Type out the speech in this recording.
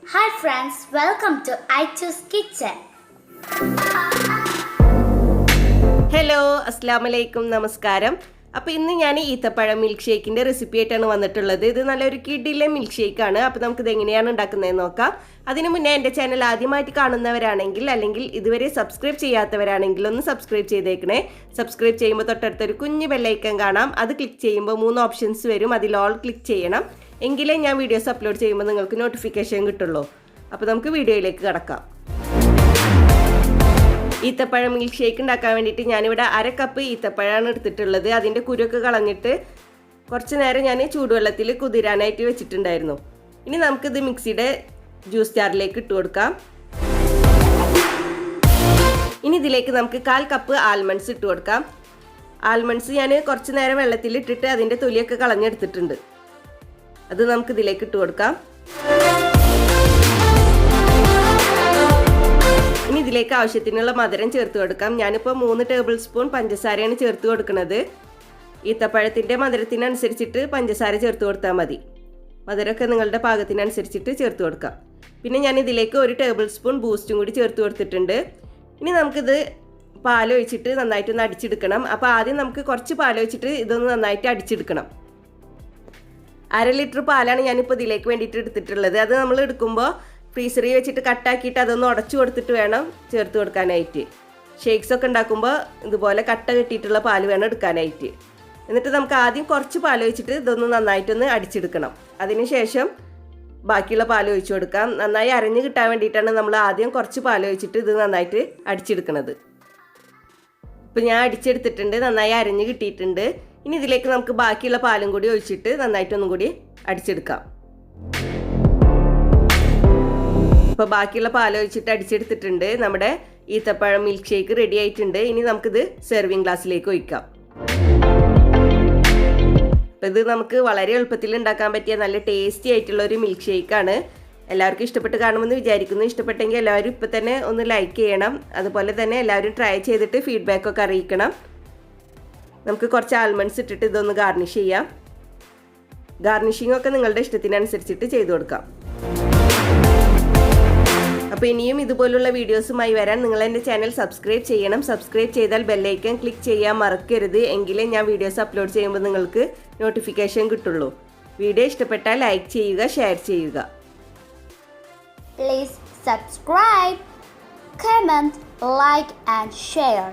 Hi friends, welcome to iChoose Kitchen. Hello അസ്സലാമലൈക്കും നമസ്കാരം. അപ്പോൾ ഇന്ന് ഞാൻ ഈത്തപ്പഴം മിൽക്ക് ഷേക്കിൻ്റെ റെസിപ്പി ആയിട്ടാണ് വന്നിട്ടുള്ളത്. ഇത് നല്ലൊരു കിഡിലെ മിൽക്ക് ഷേക്കാണ്. അപ്പോൾ നമുക്കിത് എങ്ങനെയാണ് ഉണ്ടാക്കുന്നതെന്ന് നോക്കാം. അതിന് മുന്നേ എൻ്റെ ചാനൽ ആദ്യമായിട്ട് കാണുന്നവരാണെങ്കിൽ അല്ലെങ്കിൽ ഇതുവരെ സബ്സ്ക്രൈബ് ചെയ്യാത്തവരാണെങ്കിൽ ഒന്ന് സബ്സ്ക്രൈബ് ചെയ്തേക്കണേ. സബ്സ്ക്രൈബ് ചെയ്യുമ്പോൾ തൊട്ടടുത്തൊരു കുഞ്ഞു ബെല്ലൈക്കൺ കാണാം. അത് ക്ലിക്ക് ചെയ്യുമ്പോൾ 3 ഓപ്ഷൻസ് വരും. അതിൽ ഓൾ ക്ലിക്ക് ചെയ്യണം. എങ്കിലേ ഞാൻ വീഡിയോസ് അപ്ലോഡ് ചെയ്യുമ്പോൾ നിങ്ങൾക്ക് നോട്ടിഫിക്കേഷൻ കിട്ടുള്ളൂ. അപ്പോൾ നമുക്ക് വീഡിയോയിലേക്ക് കടക്കാം. ഈത്തപ്പഴം മിൽക്ക് ഷേക്ക് ഉണ്ടാക്കാൻ വേണ്ടിയിട്ട് ഞാനിവിടെ 1/2 കപ്പ് ഈത്തപ്പഴമാണ് എടുത്തിട്ടുള്ളത്. അതിൻ്റെ കുരുവൊക്കെ കളഞ്ഞിട്ട് കുറച്ച് നേരം ഞാൻ ചൂടുവെള്ളത്തിൽ കുതിരാനായിട്ട് വെച്ചിട്ടുണ്ടായിരുന്നു. ഇനി നമുക്കിത് മിക്സിയുടെ ജ്യൂസ് ജാറിലേക്ക് ഇട്ട് കൊടുക്കാം. ഇനി ഇതിലേക്ക് നമുക്ക് 1/4 കപ്പ് ആൽമണ്ട്സ് ഇട്ട് കൊടുക്കാം. ആൽമണ്ട്സ് ഞാൻ കുറച്ച് നേരം വെള്ളത്തിൽ ഇട്ടിട്ട് അതിൻ്റെ തൊലിയൊക്കെ കളഞ്ഞെടുത്തിട്ടുണ്ട്. അത് നമുക്ക് ഇതിലേക്ക് ഇട്ട് കൊടുക്കാം. ഇനി ഇതിലേക്ക് ആവശ്യത്തിനുള്ള മധുരം ചേർത്ത് കൊടുക്കാം. ഞാനിപ്പോൾ 3 ടേബിൾ സ്പൂൺ പഞ്ചസാരയാണ് ചേർത്ത് കൊടുക്കുന്നത്. ഈത്തപ്പഴത്തിൻ്റെ മധുരത്തിനനുസരിച്ചിട്ട് പഞ്ചസാര ചേർത്ത് കൊടുത്താൽ മതി. മധുരമൊക്കെ നിങ്ങളുടെ പാകത്തിനനുസരിച്ചിട്ട് ചേർത്ത് കൊടുക്കാം. പിന്നെ ഞാൻ ഇതിലേക്ക് 1 ടേബിൾ സ്പൂൺ ബൂസ്റ്റും കൂടി ചേർത്ത് കൊടുത്തിട്ടുണ്ട്. ഇനി നമുക്കിത് പാലൊഴിച്ചിട്ട് നന്നായിട്ടൊന്ന് അടിച്ചെടുക്കണം. അപ്പോൾ ആദ്യം നമുക്ക് കുറച്ച് പാലൊഴിച്ചിട്ട് ഇതൊന്ന് നന്നായിട്ട് അടിച്ചെടുക്കണം. 1/2 ലിറ്റർ പാലാണ് ഞാനിപ്പോൾ ഇതിലേക്ക് വേണ്ടിയിട്ട് എടുത്തിട്ടുള്ളത്. അത് നമ്മൾ എടുക്കുമ്പോൾ ഫ്രീസറിൽ വെച്ചിട്ട് കട്ടാക്കിയിട്ട് അതൊന്ന് ഉടച്ചു കൊടുത്തിട്ട് വേണം ചേർത്ത് കൊടുക്കാനായിട്ട്. ഷേക്സ് ഒക്കെ ഉണ്ടാക്കുമ്പോൾ ഇതുപോലെ കട്ട കെട്ടിയിട്ടുള്ള പാല് വേണം എടുക്കാനായിട്ട്. എന്നിട്ട് നമുക്ക് ആദ്യം കുറച്ച് പാൽ ഒഴിച്ചിട്ട് ഇതൊന്ന് നന്നായിട്ടൊന്ന് അടിച്ചെടുക്കണം. അതിനുശേഷം ബാക്കിയുള്ള പാൽ ഒഴിച്ചു കൊടുക്കാം. നന്നായി അരഞ്ഞ് കിട്ടാൻ വേണ്ടിയിട്ടാണ് നമ്മൾ ആദ്യം കുറച്ച് പാൽ ഒഴിച്ചിട്ട് ഇത് നന്നായിട്ട് അടിച്ചെടുക്കുന്നത്. ഇപ്പം ഞാൻ അടിച്ചെടുത്തിട്ടുണ്ട്, നന്നായി അരഞ്ഞ് കിട്ടിയിട്ടുണ്ട്. ഇനി ഇതിലേക്ക് നമുക്ക് ബാക്കിയുള്ള പാലും കൂടി ഒഴിച്ചിട്ട് നന്നായിട്ടൊന്നും കൂടി അടിച്ചെടുക്കാം. ഇപ്പോൾ ബാക്കിയുള്ള പാൽ ഒഴിച്ചിട്ട് അടിച്ചെടുത്തിട്ടുണ്ട്. നമ്മുടെ ഈത്തപ്പഴം മിൽക്ക് ഷേക്ക് റെഡി ആയിട്ടുണ്ട്. ഇനി നമുക്കിത് സെർവിങ് ഗ്ലാസ്സിലേക്ക് ഒഴിക്കാം. അപ്പോൾ ഇത് നമുക്ക് വളരെ എളുപ്പത്തിൽ ഉണ്ടാക്കാൻ പറ്റിയ നല്ല ടേസ്റ്റി ആയിട്ടുള്ള ഒരു മിൽക്ക് ഷേക്കാണ്. എല്ലാവർക്കും ഇഷ്ടപ്പെട്ട് കാണുമെന്ന് വിചാരിക്കുന്നു. ഇഷ്ടപ്പെട്ടെങ്കിൽ എല്ലാവരും ഇപ്പോൾ തന്നെ ഒന്ന് ലൈക്ക് ചെയ്യണം. അതുപോലെ തന്നെ എല്ലാവരും ട്രൈ ചെയ്തിട്ട് ഫീഡ്ബാക്കൊക്കെ അറിയിക്കണം. നമുക്ക് കുറച്ച് ആൽമണ്ട്സ് ഇട്ടിട്ട് ഇതൊന്ന് ഗാർണിഷ് ചെയ്യാം. ഗാർണിഷിംഗ് ഒക്കെ നിങ്ങളുടെ ഇഷ്ടത്തിനനുസരിച്ചിട്ട് ചെയ്തു കൊടുക്കാം. അപ്പോൾ ഇനിയും ഇതുപോലുള്ള വീഡിയോസുമായി വരാൻ നിങ്ങൾ എൻ്റെ ചാനൽ സബ്സ്ക്രൈബ് ചെയ്യണം. സബ്സ്ക്രൈബ് ചെയ്താൽ ബെല്ലൈക്കൺ ക്ലിക്ക് ചെയ്യാൻ മറക്കരുത്. എങ്കിലേ ഞാൻ വീഡിയോസ് അപ്ലോഡ് ചെയ്യുമ്പോൾ നിങ്ങൾക്ക് നോട്ടിഫിക്കേഷൻ കിട്ടുള്ളൂ. വീഡിയോ ഇഷ്ടപ്പെട്ടാൽ ലൈക്ക് ചെയ്യുക, ഷെയർ ചെയ്യുക. Please subscribe, comment, like and share.